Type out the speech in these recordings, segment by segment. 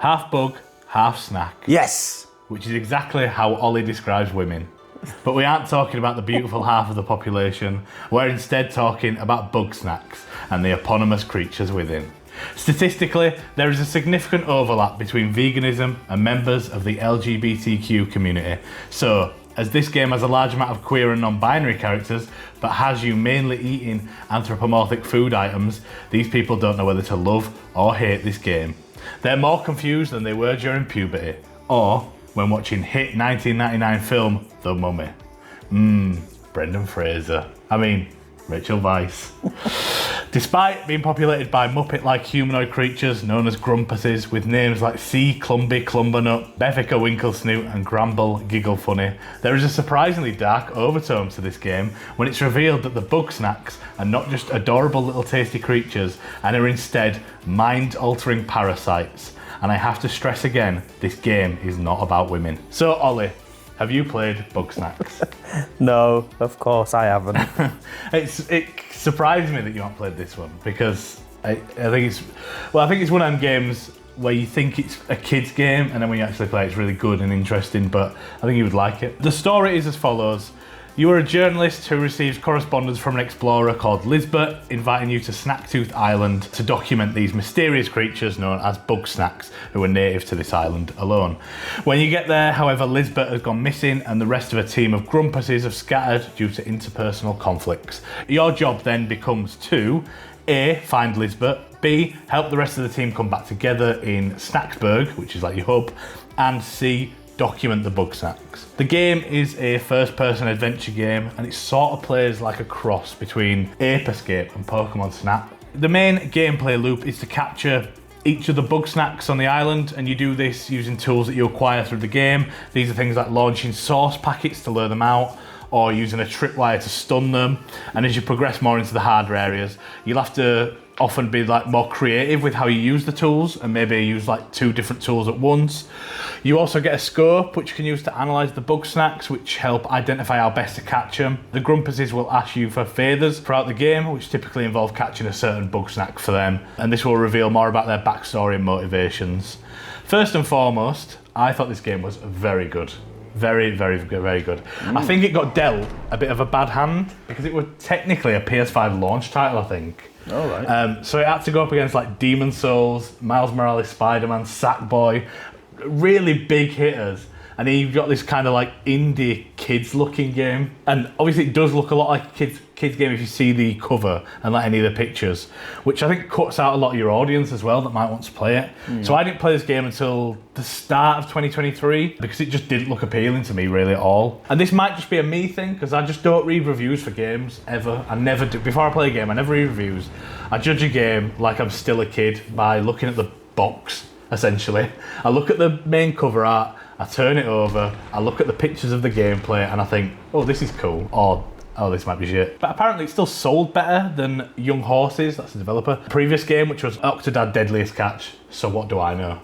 Half bug, half snack. Yes! Which is exactly how Ollie describes women. But we aren't talking about the beautiful half of the population. We're instead talking about Bugsnax and the eponymous creatures within. Statistically, there is a significant overlap between veganism and members of the LGBTQ community. So, as this game has a large amount of queer and non-binary characters, but has you mainly eating anthropomorphic food items, these people don't know whether to love or hate this game. They're more confused than they were during puberty, or when watching hit 1999 film The Mummy. Brendan Fraser. Rachel Weisz. Despite being populated by Muppet-like humanoid creatures known as grumpuses with names like C. Clumby Clumbernut, Bevica Winklesnoot and Gramble Gigglefunny, there is a surprisingly dark overtone to this game when it's revealed that the Bugsnax are not just adorable little tasty creatures and are instead mind-altering parasites. And I have to stress again, this game is not about women. So Ollie, have you played Bugsnax? No, of course I haven't. It surprised me that you haven't played this one because I think it's one of them games where you think it's a kid's game and then when you actually play it's really good and interesting, but I think you would like it. The story is as follows. You are a journalist who receives correspondence from an explorer called Lisbeth, inviting you to Snacktooth Island to document these mysterious creatures known as Bugsnax, who are native to this island alone. When you get there, however, Lisbeth has gone missing and the rest of a team of grumpuses have scattered due to interpersonal conflicts. Your job then becomes to A. Find Lisbeth, B. Help the rest of the team come back together in Snaxburg, which is like your hub, and C. Document the Bugsnax. The game is a first-person adventure game and it sort of plays like a cross between Ape Escape and Pokemon Snap. The main gameplay loop is to capture each of the Bugsnax on the island, and you do this using tools that you acquire through the game. These are things like launching source packets to lure them out, or using a tripwire to stun them. And as you progress more into the harder areas, you'll have to often be more creative with how you use the tools and maybe use 2 different tools at once. You also get a scope which you can use to analyse the Bugsnax, which help identify how best to catch them. The grumpuses will ask you for favours throughout the game, which typically involve catching a certain Bugsnax for them, and this will reveal more about their backstory and motivations. First and foremost, I thought this game was very good. Very, very good, very good. I think it got dealt a bit of a bad hand because it was technically a PS5 launch title, I think. Oh, right. So it had to go up against Demon Souls, Miles Morales Spider-Man, Sackboy, really big hitters. And then you've got this kind of indie kids looking game. And obviously it does look a lot like a kids game if you see the cover and any of the pictures, which I think cuts out a lot of your audience as well that might want to play it. So I didn't play this game until the start of 2023 because it just didn't look appealing to me really at all. And this might just be a me thing because I just don't read reviews for games ever. I never do. Before I play a game, I never read reviews. I judge a game like I'm still a kid by looking at the box, essentially. I look at the main cover art, I turn it over, I look at the pictures of the gameplay and I think, oh, this is cool, or oh, this might be shit. But apparently it still sold better than Young Horses, that's the developer. The previous game, which was Octodad Deadliest Catch, so what do I know?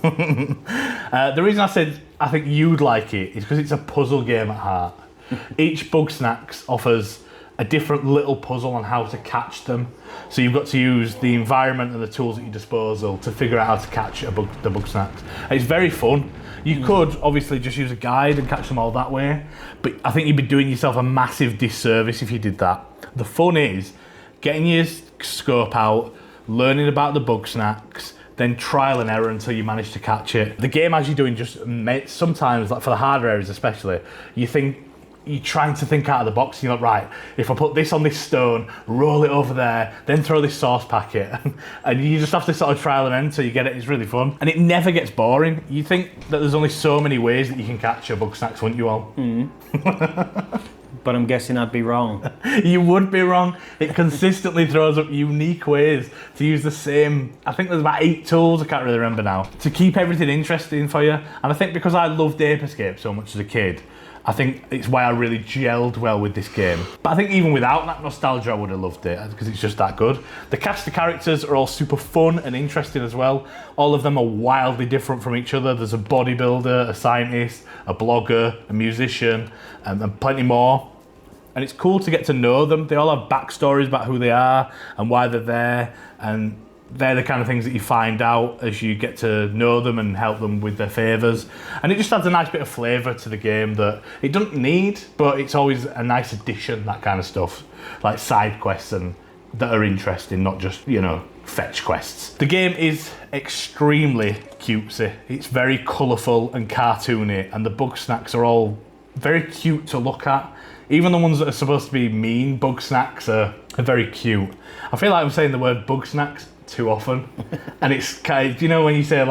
The reason I said I think you'd like it is because it's a puzzle game at heart. Each Bugsnax offers a different little puzzle on how to catch them. So you've got to use the environment and the tools at your disposal to figure out how to catch the Bugsnax. It's very fun. You could obviously just use a guide and catch them all that way, but I think you'd be doing yourself a massive disservice if you did that. The fun is getting your scope out, learning about the Bugsnax, then trial and error until you manage to catch it. The game as you're doing sometimes, for the harder areas especially, you're trying to think out of the box. You're right, if I put this on this stone, roll it over there, then throw this sauce packet, and you just have to sort of trial and error until you get it. It's really fun. And it never gets boring. You think that there's only so many ways that you can catch a Bugsnax, wouldn't you all? But I'm guessing I'd be wrong. You would be wrong. It consistently throws up unique ways to use the same, I think there's about 8 tools, I can't really remember now, to keep everything interesting for you. And I think because I loved Ape Escape so much as a kid, I think it's why I really gelled well with this game. But I think even without that nostalgia, I would have loved it because it's just that good. The cast of characters are all super fun and interesting as well. All of them are wildly different from each other. There's a bodybuilder, a scientist, a blogger, a musician, and plenty more. And it's cool to get to know them. They all have backstories about who they are and why they're there. And they're the kind of things that you find out as you get to know them and help them with their favours. And it just adds a nice bit of flavour to the game that it doesn't need, but it's always a nice addition, that kind of stuff. Like side quests and that are interesting, not just, you know, fetch quests. The game is extremely cutesy. It's very colourful and cartoony, and the Bugsnax are all very cute to look at. Even the ones that are supposed to be mean Bugsnax are very cute. I feel like I'm saying the word Bugsnax too often, and it's kind of, you know, when you say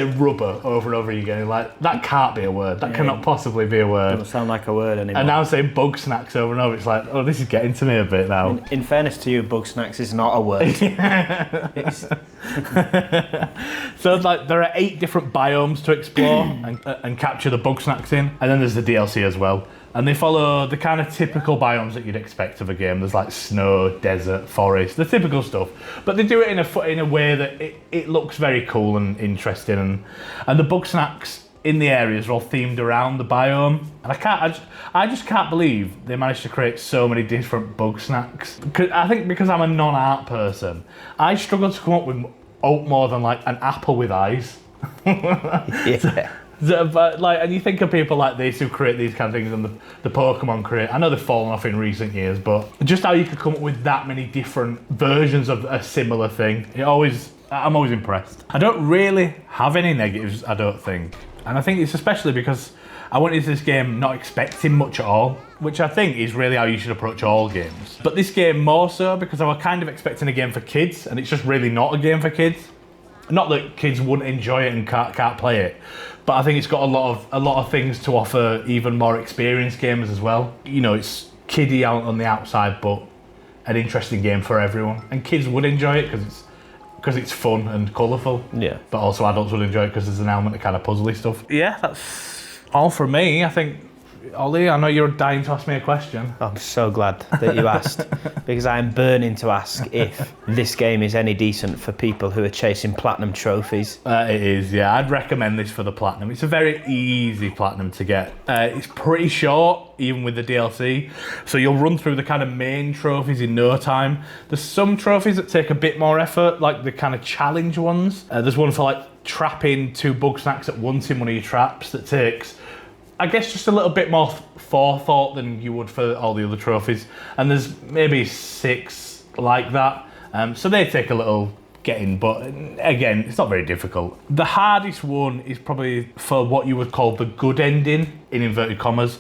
rubber over and over again, like that can't be a word. That cannot possibly be a word. Doesn't sound like a word anymore. And now I'm saying Bugsnax over and over. It's like, oh, this is getting to me a bit now. In fairness to you, Bugsnax is not a word. So like there are 8 different biomes to explore and capture the Bugsnax in, and then there's the DLC as well. And they follow the kind of typical biomes that you'd expect of a game. There's like snow, desert, forest, the typical stuff. But they do it in a way that it looks very cool and interesting. And the Bugsnax in the areas are all themed around the biome. And I just can't believe they managed to create so many different Bugsnax. I think because I'm a non-art person, I struggle to come up with more than like an apple with eyes. Yeah. But like, and you think of people like this who create these kind of things, and the Pokemon create. I know they've fallen off in recent years, but just how you could come up with that many different versions of a similar thing, I'm always impressed. I don't really have any negatives, I don't think, and I think it's especially because I went into this game not expecting much at all, which I think is really how you should approach all games. But this game more so because I was kind of expecting a game for kids, and it's just really not a game for kids. Not that kids wouldn't enjoy it and can't play it, but I think it's got a lot of things to offer even more experienced gamers as well. You know, it's kiddie out on the outside, but an interesting game for everyone. And kids would enjoy it because it's fun and colourful. Yeah. But also adults would enjoy it because there's an element of kind of puzzly stuff. Yeah, that's all from me. I think, Ollie, I know you're dying to ask me a question. I'm so glad that you asked, because I'm burning to ask if this game is any decent for people who are chasing platinum trophies. It is, yeah. I'd recommend this for the platinum. It's a very easy platinum to get. It's pretty short, even with the DLC, so you'll run through the kind of main trophies in no time. There's some trophies that take a bit more effort, like the kind of challenge ones. There's one for like trapping 2 Bugsnax at once in one of your traps that takes, I guess, just a little bit more forethought than you would for all the other trophies. And there's maybe 6 like that. So they take a little getting, but again, it's not very difficult. The hardest one is probably for what you would call the good ending, in inverted commas,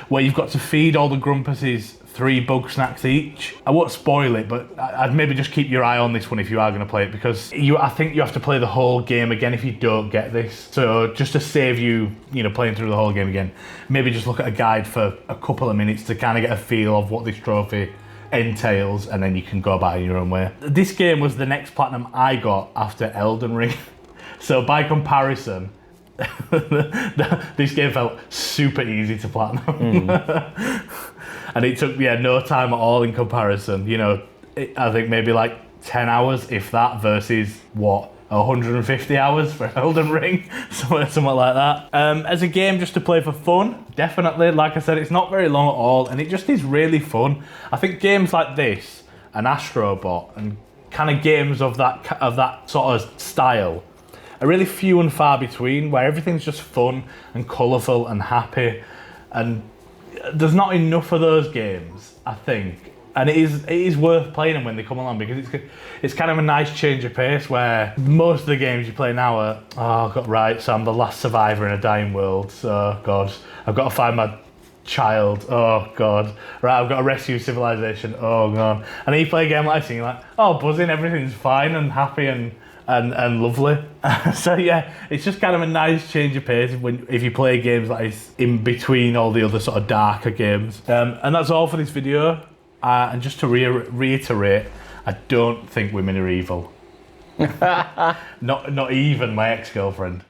where you've got to feed all the Grumpuses 3 Bugsnax each. I won't spoil it, but I'd maybe just keep your eye on this one if you are going to play it, because I think you have to play the whole game again if you don't get this. So just to save you, playing through the whole game again, maybe just look at a guide for a couple of minutes to kind of get a feel of what this trophy entails, and then you can go about it in your own way. This game was the next platinum I got after Elden Ring. So by comparison, this game felt super easy to platinum. And it took no time at all in comparison. I think maybe like 10 hours, if that, versus 150 hours for Elden Ring, something like that. As a game just to play for fun, definitely. Like I said, it's not very long at all, and it just is really fun. I think games like this and Astro Bot and kind of games of that sort of style are really few and far between, where everything's just fun and colourful and happy, and there's not enough of those games, I think. And it is worth playing them when they come along, because it's kind of a nice change of pace, where most of the games you play now are, so I'm the last survivor in a dying world, so God, I've got to find my child, oh God, right, I've got to rescue civilization, oh God. And then you play a game like this and you're like, oh, buzzing, everything's fine and happy and lovely. So yeah, it's just kind of a nice change of pace if you play games like this in between all the other sort of darker games. And that's all for this video. And just to reiterate, I don't think women are evil. Not even my ex-girlfriend.